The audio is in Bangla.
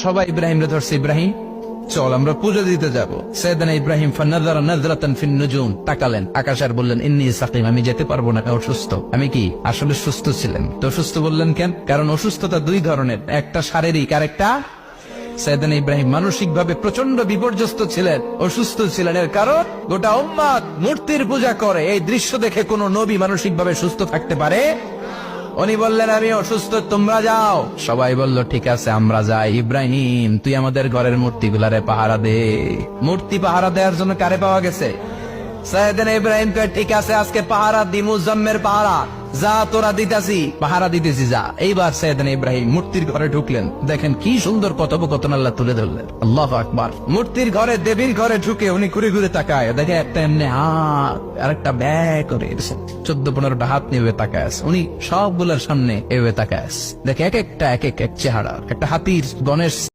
সবাই ইব্রাহিম রে ধরছে, ইব্রাহিম চল আমরা পুজো দিতে যাব। সাইয়েদনা ইব্রাহিম ফানাযারা নাযরাতান ফিন নুজুম, তাকালেন আকাশে আর বললেন ইন্নী সাকিম, আমি যেতে পারবো না, অসুস্থ। আমি কি আসলে সুস্থ ছিলেন? তো অসুস্থ বললেন কেন? কারণ অসুস্থতা দুই ধরনের, একটা শারীরিক আর একটা। সাইয়েদনা ইব্রাহিম মানসিক ভাবে প্রচন্ড বিপর্যস্ত ছিলেন, অসুস্থ ছিলেন। এর কারণ গোটা উম্মাত মূর্তির পূজা করে। এই দৃশ্য দেখে কোন নবী মানসিক ভাবে সুস্থ থাকতে পারে? উনি বললেন আমি অসুস্থ, তোমরা যাও। সবাই বলল ঠিক আছে আমরা যাই। ইব্রাহিম তুই আমাদের ঘরের মূর্তিগুলারে পাহারা দে। মূর্তি পাহারা দেওয়ার জন্য কারে পাওয়া গেছে? সাইয়েদনা ইব্রাহিম কয় ঠিক আছে আজকে পাহারা দি, মুজাম্মের পাহারা। যা তোরা দিতাছি, পাহারা দিতেছি যা। এইবার সাইয়েদনা ইব্রাহিম মূর্তির ঘরে ঢুকলেন। দেখেন কি সুন্দর কথোপকথন আল্লাহ তুলে ধরলেন। আল্লাহু আকবার। মূর্তির ঘরে, দেবীর ঘরে ঢুকে উনি ঘুরে ঘুরে তাকায়, দেখে একটা এমনি হাত আর একটা ব্যাগ করে 14-15টা হাত নিয়ে তাকায় আছে। উনি সবগুলোর সামনে এভাবে তাকায় আছে। দেখে এক একটা এক এক চেহারা, একটা হাতির গণেশ